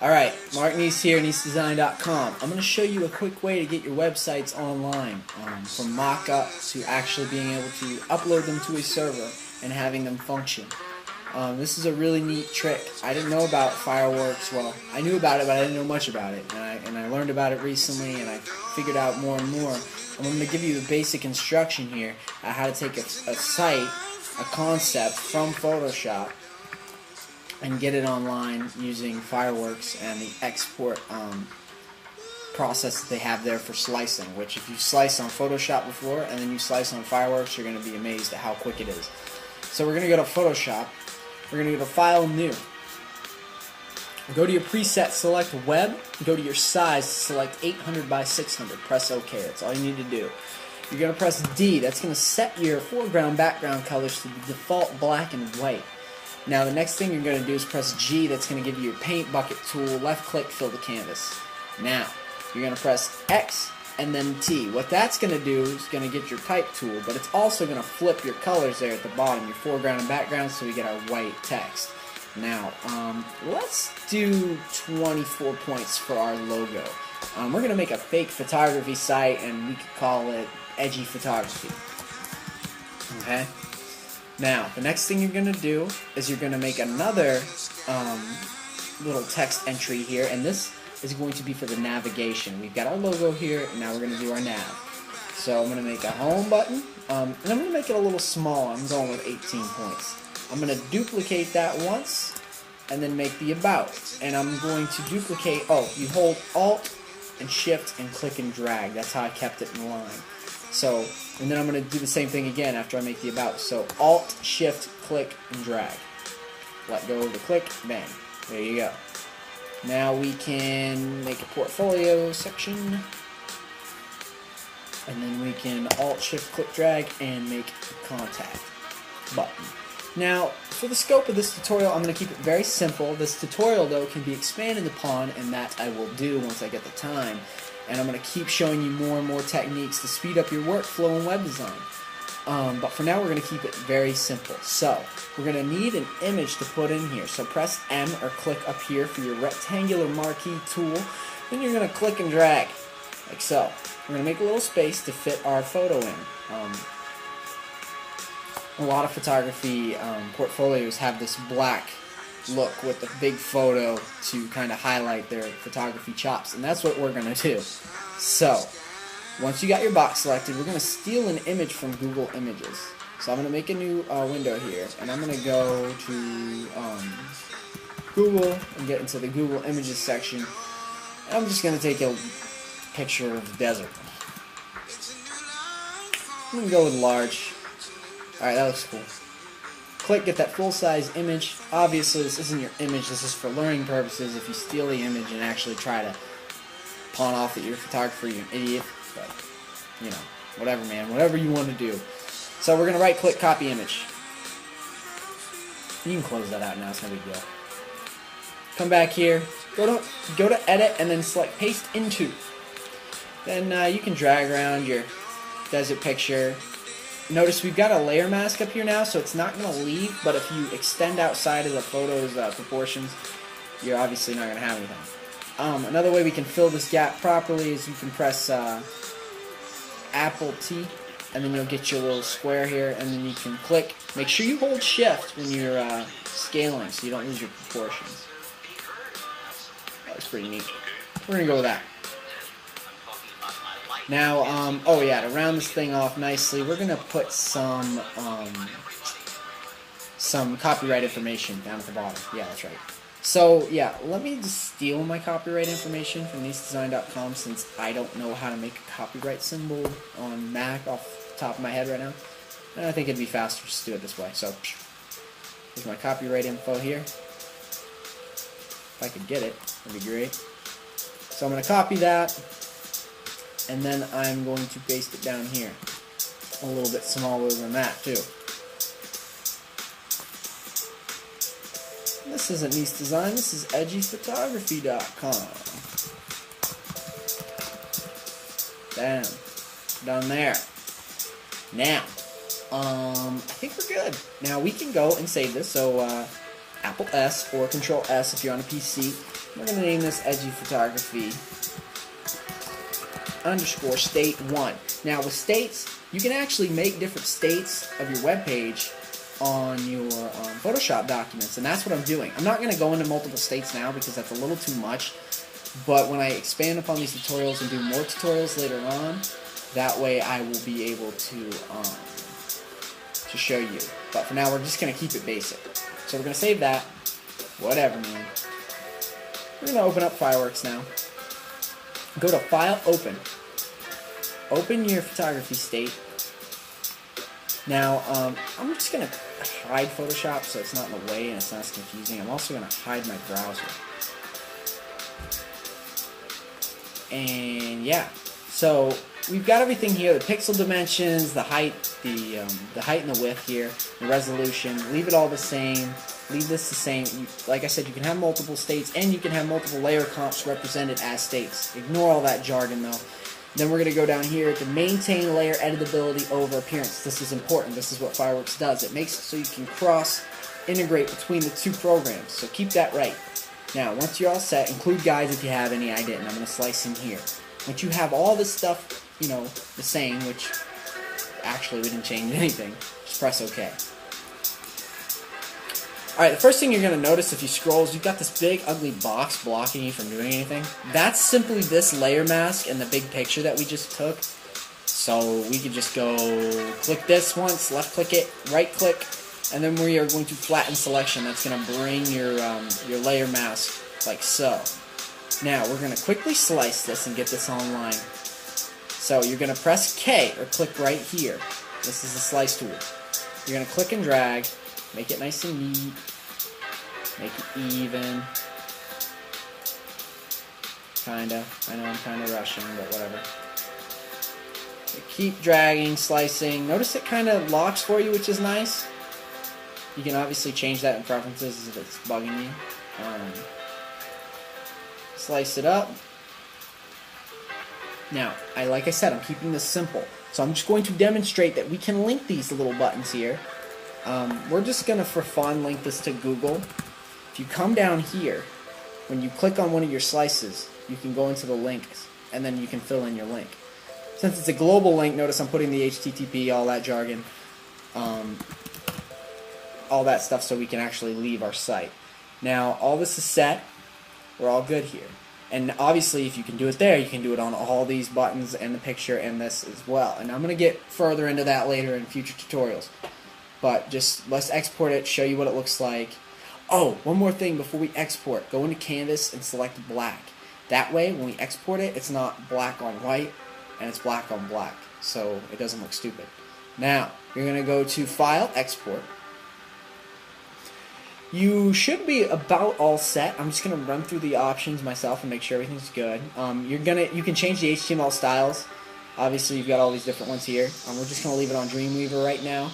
Alright, Mark Neese here, NeeseDesign.com. I'm going to show you a quick way to get your websites online, from mock-up to actually being able to upload them to a server and having them function. This is a really neat trick. I didn't know about Fireworks. Well, I knew about it, but I didn't know much about it. And I learned about it recently, and I figured out more and more. I'm going to give you the basic instruction here on how to take a site, a concept from Photoshop, and get it online using Fireworks and the export process that they have there for slicing, which if you slice on Photoshop before and then you slice on Fireworks, you're going to be amazed at how quick it is. So we're going to go to Photoshop. We're going to go to File, New. Go to your preset, select Web, go to your size, select 800 by 600. Press OK. That's all you need to do. You're going to press D. That's going to set your foreground, background colors to the default black and white. Now the next thing you're going to do is press G. That's going to give you your paint bucket tool, left click, fill the canvas. Now you're going to press X and then T. What that's going to do is going to get your type tool, but it's also going to flip your colors there at the bottom, your foreground and background, so we get our white text. Now let's do 24 points for our logo. We're going to make a fake photography site, and we could call it Edgy Photography. Okay? Now, the next thing you're going to do is you're going to make another little text entry here, and this is going to be for the navigation. We've got our logo here, and now we're going to do our nav. So I'm going to make a home button, and I'm going to make it a little small. I'm going with 18 points. I'm going to duplicate that once, and then make the about. And I'm going to duplicate, you hold Alt and Shift and click and drag. That's how I kept it in line. So, and then I'm going to do the same thing again after I make the about. So Alt, Shift, click, and drag. Let go of the click, bang. There you go. Now we can make a portfolio section. And then we can Alt, Shift, click, drag, and make a contact button. Now, for the scope of this tutorial, I'm going to keep it very simple. This tutorial, though, can be expanded upon, and that I will do once I get the time. And I'm going to keep showing you more and more techniques to speed up your workflow in web design. But for now, we're going to keep it very simple. So, we're going to need an image to put in here. So press M or click up here for your rectangular marquee tool. Then you're going to click and drag, like so. We're going to make a little space to fit our photo in. A lot of photography portfolios have this black look with the big photo to kind of highlight their photography chops, and that's what we're going to do. So, once you got your box selected, we're going to steal an image from Google Images. So I'm going to make a new window here, and I'm going to go to Google and get into the Google Images section. And I'm just going to take a picture of the desert. I'm going to go with large. Alright, that looks cool. Click, get that full-size image. Obviously, this isn't your image. This is for learning purposes. If you steal the image and actually try to pawn off that you're a photographer, you're an idiot. But, you know, whatever, man. Whatever you want to do. So we're going to right-click, copy image. You can close that out now. It's no big deal. Come back here. Go to edit and then select paste into. Then you can drag around your desert picture. Notice we've got a layer mask up here now, so it's not going to leave, but if you extend outside of the photo's proportions, you're obviously not going to have anything. Another way we can fill this gap properly is you can press Apple T, and then you'll get your little square here, and then you can click. Make sure you hold Shift when you're scaling so you don't lose your proportions. That was pretty neat. We're going to go with that. Now, to round this thing off nicely, we're going to put some copyright information down at the bottom. Yeah, that's right. So, yeah, let me just steal my copyright information from NeeseDesign.com since I don't know how to make a copyright symbol on Mac off the top of my head right now. And I think it'd be faster just to do it this way. So, here's my copyright info here. If I could get it, that'd be great. So I'm going to copy that. And then I'm going to paste it down here. A little bit smaller than that, too. This isn't Nice Design, this is edgyphotography.com. Bam. Done there. Now, I think we're good. Now we can go and save this. So Apple S or Control S if you're on a PC. We're going to name this Edgy Photography _ state 1. Now with states, you can actually make different states of your web page on your Photoshop documents, and that's what I'm doing. I'm not going to go into multiple states now because that's a little too much, but when I expand upon these tutorials and do more tutorials later on, that way I will be able to show you. But for now, we're just going to keep it basic. So we're going to save that. Whatever, man. We're going to open up Fireworks now. Go to File, Open. Open your photography state. Now, I'm just going to hide Photoshop so it's not in the way and it's not as confusing. I'm also going to hide my browser. And yeah, so we've got everything here: the pixel dimensions, the height, the height and the width here, the resolution. Leave it all the same. Leave this the same. Like I said, you can have multiple states and you can have multiple layer comps represented as states. Ignore all that jargon though. Then we're going to go down here to maintain layer editability over appearance. This is important. This is what Fireworks does. It makes it so you can cross-integrate between the two programs. So keep that right. Now, once you're all set, include guides if you have any. I didn't. I'm going to slice in here. Once you have all this stuff, you know, the same, which actually we didn't change anything, just press OK. Alright, the first thing you're going to notice if you scroll is you've got this big ugly box blocking you from doing anything. That's simply this layer mask and the big picture that we just took. So we could just go click this once, left click it, right click, and then we are going to flatten selection. That's going to bring your layer mask like so. Now we're going to quickly slice this and get this online. So you're going to press K or click right here. This is the slice tool. You're going to click and drag. Make it nice and neat. Make it even. Kinda. I know I'm kinda rushing, but whatever. So keep dragging, slicing. Notice it kinda locks for you, which is nice. You can obviously change that in preferences if it's bugging you. Slice it up. Now, like I said, I'm keeping this simple. So I'm just going to demonstrate that we can link these little buttons here. We're just going to, for fun, link this to Google. If you come down here, when you click on one of your slices, you can go into the links, and then you can fill in your link. Since it's a global link, notice I'm putting the HTTP, all that jargon, all that stuff so we can actually leave our site. Now, all this is set. We're all good here. And obviously, if you can do it there, you can do it on all these buttons and the picture and this as well. And I'm going to get further into that later in future tutorials. But just let's export it, show you what it looks like. Oh, one more thing before we export. Go into Canvas and select black. That way, when we export it, it's not black on white, and it's black on black. So it doesn't look stupid. Now, you're going to go to File, Export. You should be about all set. I'm just going to run through the options myself and make sure everything's good. You can change the HTML styles. Obviously, you've got all these different ones here. We're just going to leave it on Dreamweaver right now.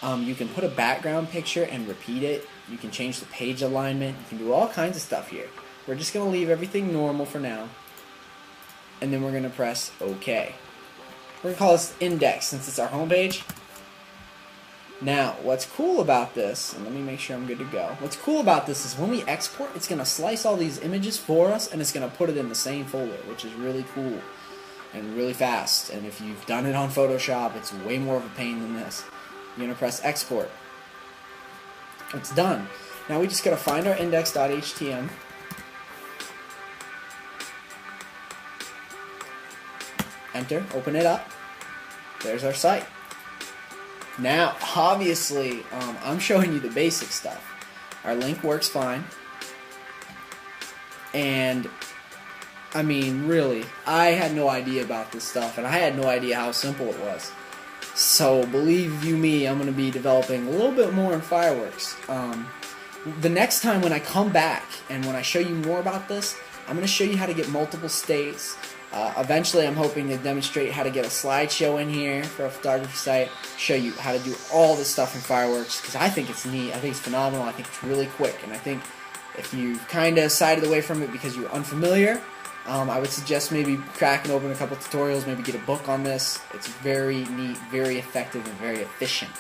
You can put a background picture and repeat it. You can change the page alignment. You can do all kinds of stuff here. We're just going to leave everything normal for now. And then we're going to press OK. We're going to call this Index since it's our home page. Now, what's cool about this, and let me make sure I'm good to go. What's cool about this is when we export, it's going to slice all these images for us, and it's going to put it in the same folder, which is really cool and really fast. And if you've done it on Photoshop, it's way more of a pain than this. You're going to press Export. It's done. Now we just got to find our index.html. Enter, open it up. There's our site. Now, obviously, I'm showing you the basic stuff. Our link works fine. And, I mean, really, I had no idea about this stuff, and I had no idea how simple it was. So, believe you me, I'm going to be developing a little bit more in Fireworks. The next time when I come back, and when I show you more about this, I'm going to show you how to get multiple states. Eventually, I'm hoping to demonstrate how to get a slideshow in here for a photography site, show you how to do all this stuff in Fireworks, because I think it's neat, I think it's phenomenal, I think it's really quick, and I think if you've kind of sided away from it because you're unfamiliar, I would suggest maybe cracking open a couple tutorials, maybe get a book on this. It's very neat, very effective, and very efficient.